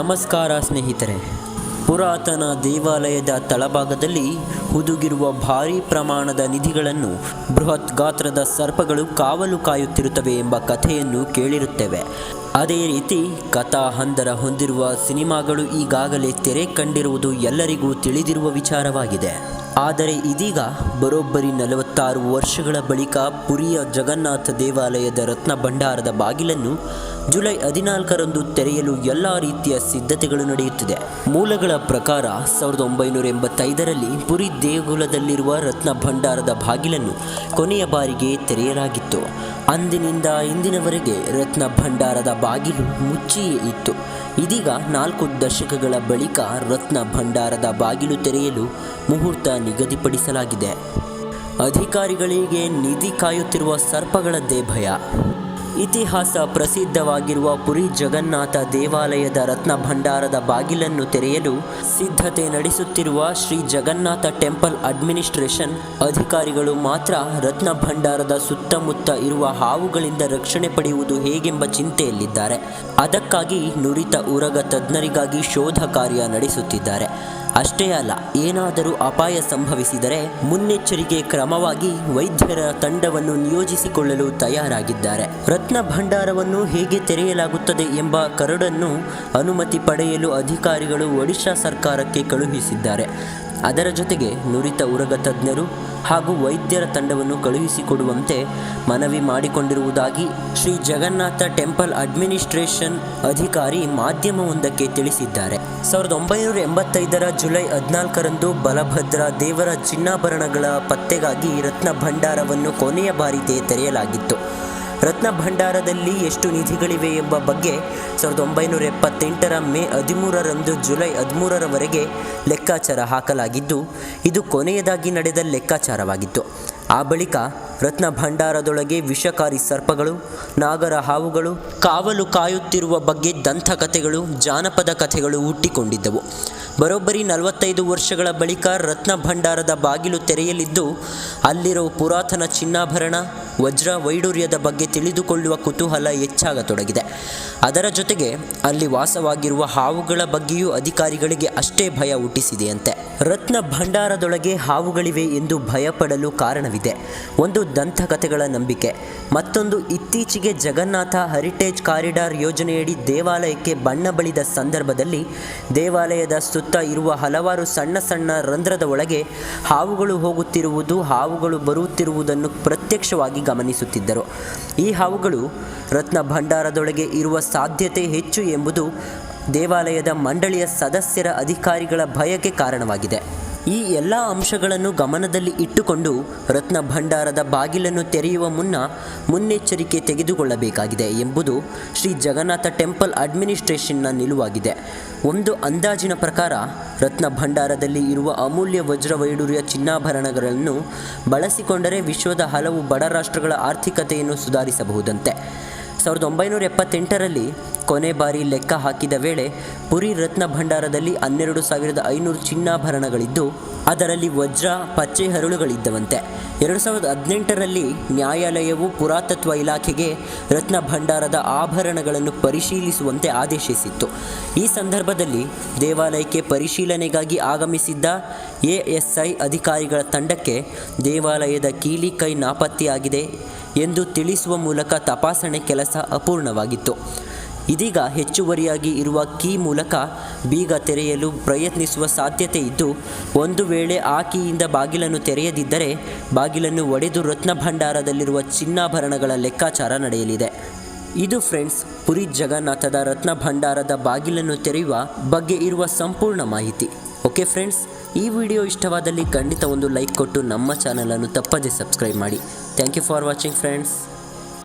ನಮಸ್ಕಾರ ಸ್ನೇಹಿತರೆ. ಪುರಾತನ ದೇವಾಲಯದ ತಳಭಾಗದಲ್ಲಿ ಹುದುಗಿರುವ ಭಾರೀ ಪ್ರಮಾಣದ ನಿಧಿಗಳನ್ನು ಬೃಹತ್ ಗಾತ್ರದ ಸರ್ಪಗಳು ಕಾವಲು ಕಾಯುತ್ತಿರುತ್ತವೆ ಎಂಬ ಕಥೆಯನ್ನು ಕೇಳಿರುತ್ತೇವೆ. ಅದೇ ರೀತಿ ಕಥಾ ಹಂದರ ಹೊಂದಿರುವ ಸಿನಿಮಾಗಳು ಈಗಾಗಲೇ ತೆರೆ ಕಂಡಿರುವುದು ಎಲ್ಲರಿಗೂ ತಿಳಿದಿರುವ ವಿಚಾರವಾಗಿದೆ. ಆದರೆ ಇದೀಗ ಬರೋಬ್ಬರಿ 46 ವರ್ಷಗಳ ಬಳಿಕ ಪುರಿಯ ಜಗನ್ನಾಥ ದೇವಾಲಯದ ರತ್ನ ಭಂಡಾರದ ಬಾಗಿಲನ್ನು ಜುಲೈ 14ರಂದು ತೆರೆಯಲು ಎಲ್ಲ ರೀತಿಯ ಸಿದ್ಧತೆಗಳು ನಡೆಯುತ್ತಿದೆ. ಮೂಲಗಳ ಪ್ರಕಾರ 1985ರಲ್ಲಿ ಪುರಿ ದೇಗುಲದಲ್ಲಿರುವ ರತ್ನ ಭಂಡಾರದ ಬಾಗಿಲನ್ನು ಕೊನೆಯ ಬಾರಿಗೆ ತೆರೆಯಲಾಗಿತ್ತು. ಅಂದಿನಿಂದ ಇಂದಿನವರೆಗೆ ರತ್ನ ಭಂಡಾರದ ಬಾಗಿಲು ಮುಚ್ಚಿಯೇ ಇತ್ತು. ಇದೀಗ 4 ದಶಕಗಳ ಬಳಿಕ ರತ್ನ ಭಂಡಾರದ ಬಾಗಿಲು ತೆರೆಯಲು ಮುಹೂರ್ತ ನಿಗದಿಪಡಿಸಲಾಗಿದೆ. ಅಧಿಕಾರಿಗಳಿಗೆ ನಿಧಿ ಕಾಯುತ್ತಿರುವ ಸರ್ಪಗಳದ್ದೇ ಭಯ. ಇತಿಹಾಸ ಪ್ರಸಿದ್ಧವಾಗಿರುವ ಪುರಿ ಜಗನ್ನಾಥ ದೇವಾಲಯದ ರತ್ನ ಭಂಡಾರದ ಬಾಗಿಲನ್ನು ತೆರೆಯಲು ಸಿದ್ಧತೆ ನಡೆಸುತ್ತಿರುವ ಶ್ರೀ ಜಗನ್ನಾಥ ಟೆಂಪಲ್ ಅಡ್ಮಿನಿಸ್ಟ್ರೇಷನ್ ಅಧಿಕಾರಿಗಳು ಮಾತ್ರ ರತ್ನ ಭಂಡಾರದ ಸುತ್ತಮುತ್ತ ಇರುವ ಹಾವುಗಳಿಂದ ರಕ್ಷಣೆ ಪಡೆಯುವುದು ಹೇಗೆಂಬ ಚಿಂತೆಯಲ್ಲಿದ್ದಾರೆ. ಅದಕ್ಕಾಗಿ ನುರಿತ ಉರಗ ತಜ್ಞರಿಗಾಗಿ ಶೋಧ ಕಾರ್ಯ ನಡೆಸುತ್ತಿದ್ದಾರೆ. ಅಷ್ಟೇ ಅಲ್ಲ, ಏನಾದರೂ ಅಪಾಯ ಸಂಭವಿಸಿದರೆ ಮುನ್ನೆಚ್ಚರಿಕೆ ಕ್ರಮವಾಗಿ ವೈದ್ಯರ ತಂಡವನ್ನು ನಿಯೋಜಿಸಿಕೊಳ್ಳಲು ತಯಾರಾಗಿದ್ದಾರೆ. ರತ್ನ ಭಂಡಾರವನ್ನು ಹೇಗೆ ತೆರೆಯಲಾಗುತ್ತದೆ ಎಂಬ ಕರಡನ್ನು ಅನುಮತಿ ಪಡೆಯಲು ಅಧಿಕಾರಿಗಳು ಒಡಿಶಾ ಸರ್ಕಾರಕ್ಕೆ ಕಳುಹಿಸಿದ್ದಾರೆ. ಅದರ ಜೊತೆಗೆ ನುರಿತ ಉರಗ ತಜ್ಞರು ಹಾಗೂ ವೈದ್ಯರ ತಂಡವನ್ನು ಕಳುಹಿಸಿಕೊಡುವಂತೆ ಮನವಿ ಮಾಡಿಕೊಂಡಿರುವುದಾಗಿ ಶ್ರೀ ಜಗನ್ನಾಥ ಟೆಂಪಲ್ ಅಡ್ಮಿನಿಸ್ಟ್ರೇಷನ್ ಅಧಿಕಾರಿ ಮಾಧ್ಯಮವೊಂದಕ್ಕೆ ತಿಳಿಸಿದ್ದಾರೆ. 1985ರ ಜುಲೈ 14ರಂದು ಬಲಭದ್ರ ದೇವರ ಚಿನ್ನಾಭರಣಗಳ ಪತ್ತೆಗಾಗಿ ರತ್ನ ಭಂಡಾರವನ್ನು ಕೊನೆಯ ಬಾರಿ ತೆರೆಯಲಾಗಿತ್ತು. ರತ್ನ ಭಂಡಾರದಲ್ಲಿ ಎಷ್ಟು ನಿಧಿಗಳಿವೆ ಎಂಬ ಬಗ್ಗೆ 1978ರ ಮೇ 13ರಂದು ಜುಲೈ 13ರವರೆಗೆ ಲೆಕ್ಕಾಚಾರ ಹಾಕಲಾಗಿದ್ದು, ಇದು ಕೊನೆಯದಾಗಿ ನಡೆದ ಲೆಕ್ಕಾಚಾರವಾಗಿತ್ತು. ಆ ಬಳಿಕ ರತ್ನ ಭಂಡಾರದೊಳಗೆ ವಿಷಕಾರಿ ಸರ್ಪಗಳು, ನಾಗರ ಹಾವುಗಳು ಕಾವಲು ಕಾಯುತ್ತಿರುವ ಬಗ್ಗೆ ದಂತಕಥೆಗಳು, ಜಾನಪದ ಕಥೆಗಳು ಹುಟ್ಟಿಕೊಂಡಿದ್ದವು. ಬರೋಬ್ಬರಿ 45 ವರ್ಷಗಳ ಬಳಿಕ ರತ್ನ ಭಂಡಾರದ ಬಾಗಿಲು ತೆರೆಯಲಿದ್ದು, ಅಲ್ಲಿರೋ ಪುರಾತನ ಚಿನ್ನಾಭರಣ, ವಜ್ರ ವೈಡೂರ್ಯದ ಬಗ್ಗೆ ತಿಳಿದುಕೊಳ್ಳುವ ಕುತೂಹಲ ಹೆಚ್ಚಾಗತೊಡಗಿದೆ. ಅದರ ಜೊತೆಗೆ ಅಲ್ಲಿ ವಾಸವಾಗಿರುವ ಹಾವುಗಳ ಬಗ್ಗೆಯೂ ಅಧಿಕಾರಿಗಳಿಗೆ ಅಷ್ಟೇ ಭಯ ಹುಟ್ಟಿಸಿದೆಯಂತೆ. ರತ್ನ ಭಂಡಾರದೊಳಗೆ ಹಾವುಗಳಿವೆ ಎಂದು ಭಯಪಡಲು ಕಾರಣವಿದೆ. ಒಂದು ದಂತಕಥೆಗಳ ನಂಬಿಕೆ, ಮತ್ತೊಂದು ಇತ್ತೀಚೆಗೆ ಜಗನ್ನಾಥ ಹೆರಿಟೇಜ್ ಕಾರಿಡಾರ್ ಯೋಜನೆಯಡಿ ದೇವಾಲಯಕ್ಕೆ ಬಣ್ಣ ಬಳಿದ ಸಂದರ್ಭದಲ್ಲಿ ದೇವಾಲಯದ ಸುತ್ತ ಇರುವ ಹಲವಾರು ಸಣ್ಣ ಸಣ್ಣ ರಂಧ್ರದ ಒಳಗೆ ಹಾವುಗಳು ಹೋಗುತ್ತಿರುವುದು, ಹಾವುಗಳು ಬರುತ್ತಿರುವುದನ್ನು ಪ್ರತ್ಯಕ್ಷವಾಗಿ ಗಮನಿಸುತ್ತಿದ್ದರು. ಈ ಹಾವುಗಳು ರತ್ನ ಭಂಡಾರದೊಳಗೆ ಇರುವ ಸಾಧ್ಯತೆ ಹೆಚ್ಚು ಎಂಬುದು ದೇವಾಲಯದ ಮಂಡಳಿಯ ಸದಸ್ಯರ ಅಧಿಕಾರಿಗಳ ಭಯಕ್ಕೆ ಕಾರಣವಾಗಿದೆ. ಈ ಎಲ್ಲ ಅಂಶಗಳನ್ನು ಗಮನದಲ್ಲಿ ಇಟ್ಟುಕೊಂಡು ರತ್ನ ಭಂಡಾರದ ಬಾಗಿಲನ್ನು ತೆರೆಯುವ ಮುನ್ನೆಚ್ಚರಿಕೆ ತೆಗೆದುಕೊಳ್ಳಬೇಕಾಗಿದೆ ಎಂಬುದು ಶ್ರೀ ಜಗನ್ನಾಥ ಟೆಂಪಲ್ ಅಡ್ಮಿನಿಸ್ಟ್ರೇಷನ್ನ ನಿಲುವಾಗಿದೆ. ಒಂದು ಅಂದಾಜಿನ ಪ್ರಕಾರ ರತ್ನ ಭಂಡಾರದಲ್ಲಿ ಇರುವ ಅಮೂಲ್ಯ ವಜ್ರ ವೈಡೂರ್ಯ ಚಿನ್ನಾಭರಣಗಳನ್ನು ಬಳಸಿಕೊಂಡರೆ ವಿಶ್ವದ ಹಲವು ಬಡ ರಾಷ್ಟ್ರಗಳ ಆರ್ಥಿಕತೆಯನ್ನು ಸುಧಾರಿಸಬಹುದಂತೆ. 1978ರಲ್ಲಿ ಕೊನೆ ಬಾರಿ ಲೆಕ್ಕ ಹಾಕಿದ ವೇಳೆ ಪುರಿ ರತ್ನ ಭಂಡಾರದಲ್ಲಿ 12,500 ಚಿನ್ನಾಭರಣಗಳಿದ್ದು, ಅದರಲ್ಲಿ ವಜ್ರ, ಪಚ್ಚೆ ಹರಳುಗಳಿದ್ದವಂತೆ. 2018ರಲ್ಲಿ ನ್ಯಾಯಾಲಯವು ಪುರಾತತ್ವ ಇಲಾಖೆಗೆ ರತ್ನ ಭಂಡಾರದ ಆಭರಣಗಳನ್ನು ಪರಿಶೀಲಿಸುವಂತೆ ಆದೇಶಿಸಿತ್ತು. ಈ ಸಂದರ್ಭದಲ್ಲಿ ದೇವಾಲಯಕ್ಕೆ ಪರಿಶೀಲನೆಗಾಗಿ ಆಗಮಿಸಿದ್ದ ASI ಅಧಿಕಾರಿಗಳ ತಂಡಕ್ಕೆ ದೇವಾಲಯದ ಕೀಲಿ ಕೈ ನಾಪತ್ತೆಯಾಗಿದೆ ಎಂದು ತಿಳಿಸುವ ಮೂಲಕ ತಪಾಸಣೆ ಕೆಲಸ ಅಪೂರ್ಣವಾಗಿತ್ತು. ಇದೀಗ ಹೆಚ್ಚುವರಿಯಾಗಿ ಇರುವ ಕೀ ಮೂಲಕ ಬೀಗ ತೆರೆಯಲು ಪ್ರಯತ್ನಿಸುವ ಸಾಧ್ಯತೆ ಇದ್ದು, ಒಂದು ವೇಳೆ ಆ ಕೀಯಿಂದ ಬಾಗಿಲನ್ನು ತೆರೆಯದಿದ್ದರೆ ಬಾಗಿಲನ್ನು ಒಡೆದು ರತ್ನ ಭಂಡಾರದಲ್ಲಿರುವ ಚಿನ್ನಾಭರಣಗಳ ಲೆಕ್ಕಾಚಾರ ನಡೆಯಲಿದೆ. ಇದು ಫ್ರೆಂಡ್ಸ್, ಪುರಿ ಜಗನ್ನಾಥದ ರತ್ನ ಭಂಡಾರದ ಬಾಗಿಲನ್ನು ತೆರೆಯುವ ಬಗ್ಗೆ ಇರುವ ಸಂಪೂರ್ಣ ಮಾಹಿತಿ. ಓಕೆ ಫ್ರೆಂಡ್ಸ್, ಈ ವಿಡಿಯೋ ಇಷ್ಟವಾದಲ್ಲಿ ಖಂಡಿತ ಒಂದು ಲೈಕ್ ಕೊಟ್ಟು ನಮ್ಮ ಚಾನಲನ್ನು ತಪ್ಪದೇ ಸಬ್ಸ್ಕ್ರೈಬ್ ಮಾಡಿ. Thank you for watching friends.